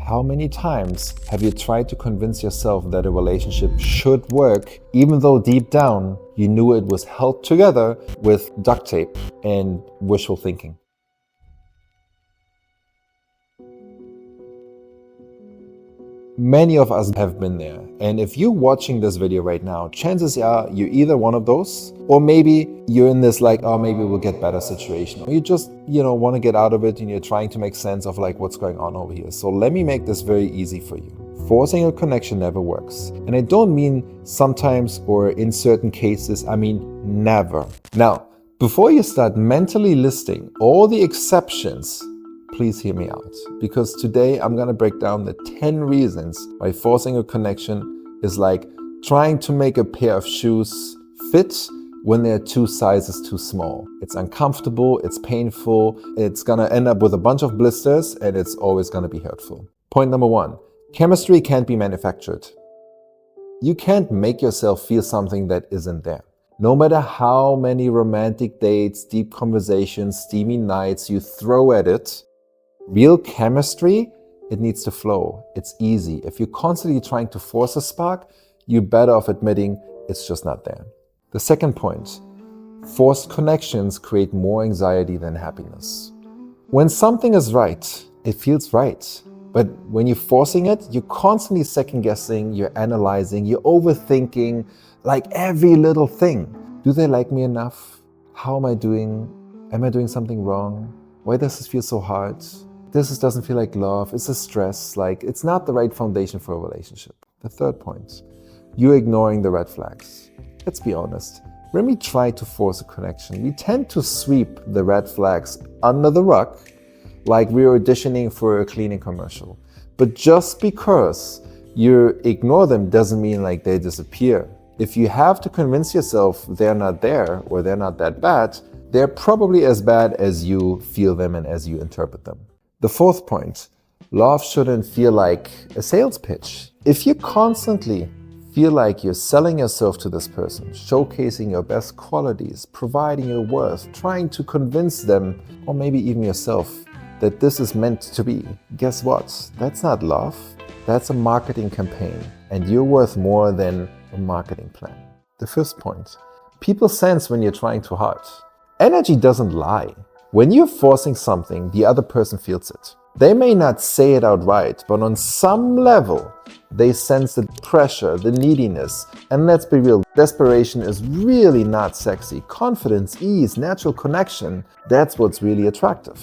How many times have you tried to convince yourself that a relationship should work, even though deep down you knew it was held together with duct tape and wishful thinking? Many of us have been there. And if you're watching this video right now, chances are you're either one of those, or maybe you're in this like, oh, maybe we'll get better situation. Or you just, want to get out of it and you're trying to make sense of like what's going on over here. So let me make this very easy for you. Forcing a connection never works. And I don't mean sometimes or in certain cases, I mean never. Now, before you start mentally listing all the exceptions, please hear me out, because today I'm going to break down the 10 reasons why forcing a connection is like trying to make a pair of shoes fit when they're 2 sizes too small. It's uncomfortable, it's painful, it's going to end up with a bunch of blisters, and it's always going to be hurtful. Point number 1, chemistry can't be manufactured. You can't make yourself feel something that isn't there. No matter how many romantic dates, deep conversations, steamy nights you throw at it, real chemistry, it needs to flow. It's easy. If you're constantly trying to force a spark, you're better off admitting it's just not there. The second point, forced connections create more anxiety than happiness. When something is right, it feels right. But when you're forcing it, you're constantly second guessing, you're analyzing, you're overthinking, like every little thing. Do they like me enough? How am I doing? Am I doing something wrong? Why does this feel so hard? This doesn't feel like love. It's a stress. Like it's not the right foundation for a relationship. The third point, you're ignoring the red flags. Let's be honest. When we try to force a connection, we tend to sweep the red flags under the rug, like we're auditioning for a cleaning commercial. But just because you ignore them doesn't mean like they disappear. If you have to convince yourself they're not there or they're not that bad, they're probably as bad as you feel them and as you interpret them. The fourth point, love shouldn't feel like a sales pitch. If you constantly feel like you're selling yourself to this person, showcasing your best qualities, providing your worth, trying to convince them, or maybe even yourself, that this is meant to be, guess what? That's not love. That's a marketing campaign, and you're worth more than a marketing plan. The fifth point, people sense when you're trying too hard. Energy doesn't lie. When you're forcing something, the other person feels it. They may not say it outright, but on some level, they sense the pressure, the neediness. And let's be real, desperation is really not sexy. Confidence, ease, natural connection, that's what's really attractive.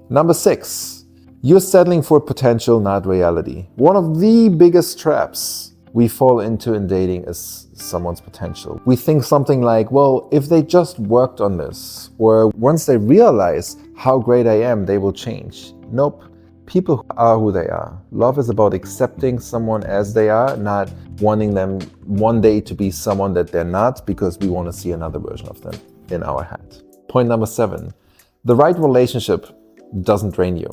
Number 6, you're settling for potential, not reality. One of the biggest traps we fall into in dating is someone's potential. We think something like, well, if they just worked on this, or once they realize how great I am, they will change. Nope. People are who they are. Love is about accepting someone as they are, not wanting them one day to be someone that they're not because we want to see another version of them in our head. Point number 7, the right relationship doesn't drain you.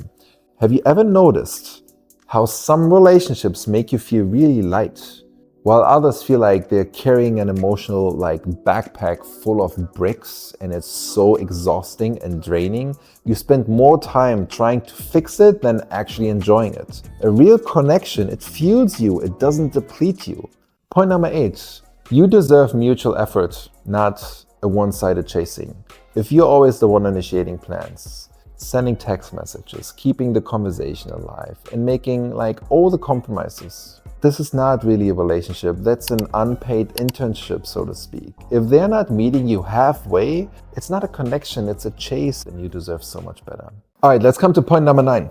Have you ever noticed how some relationships make you feel really light, while others feel like they're carrying an emotional backpack full of bricks, and it's so exhausting and draining? You spend more time trying to fix it than actually enjoying it. A real connection, it fuels you, it doesn't deplete you. Point number 8, you deserve mutual effort, not a one-sided chasing. If you're always the one initiating plans, sending text messages, keeping the conversation alive, and making all the compromises, this is not really a relationship. That's an unpaid internship, so to speak. If they're not meeting you halfway, it's not a connection, it's a chase, and you deserve so much better. All right, let's come to point number 9.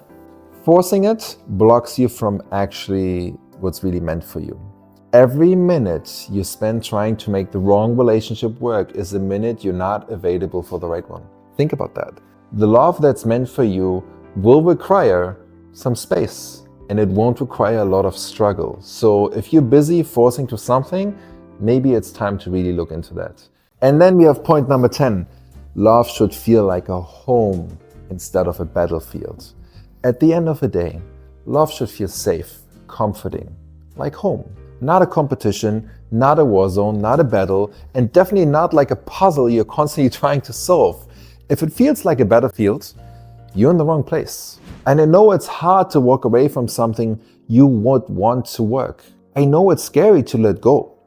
Forcing it blocks you from actually what's really meant for you. Every minute you spend trying to make the wrong relationship work is a minute you're not available for the right one. Think about that. The love that's meant for you will require some space, and it won't require a lot of struggle. So if you're busy forcing to something, maybe it's time to really look into that. And then we have point number 10. Love should feel like a home instead of a battlefield. At the end of the day, love should feel safe, comforting, like home. Not a competition, not a war zone, not a battle, and definitely not like a puzzle you're constantly trying to solve. If it feels like a battlefield, you're in the wrong place. And I know it's hard to walk away from something you would want to work. I know it's scary to let go,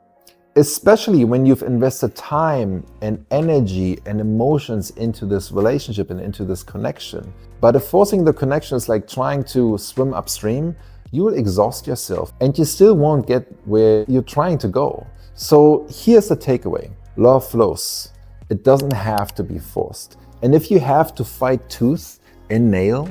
especially when you've invested time and energy and emotions into this relationship and into this connection. But if forcing the connection is like trying to swim upstream, you will exhaust yourself and you still won't get where you're trying to go. So here's the takeaway. Love flows. It doesn't have to be forced. And if you have to fight tooth and nail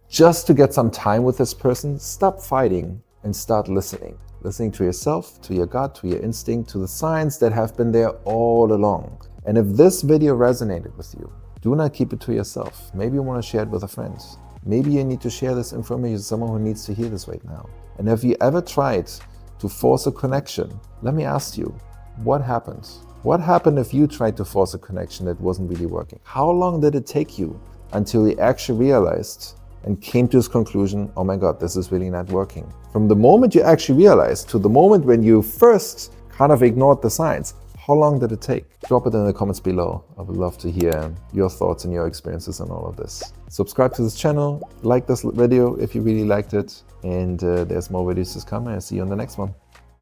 just to get some time with this person, stop fighting and start listening. Listening to yourself, to your gut, to your instinct, to the signs that have been there all along. And if this video resonated with you, do not keep it to yourself. Maybe you want to share it with a friend. Maybe you need to share this information with someone who needs to hear this right now. And if you ever tried to force a connection, let me ask you, what happened? What happened if you tried to force a connection that wasn't really working? How long did it take you until you actually realized and came to this conclusion, oh my God, this is really not working? From the moment you actually realized to the moment when you first kind of ignored the signs, how long did it take? Drop it in the comments below. I would love to hear your thoughts and your experiences on all of this. Subscribe to this channel, like this video if you really liked it, and there's more videos to come, and I'll see you on the next one.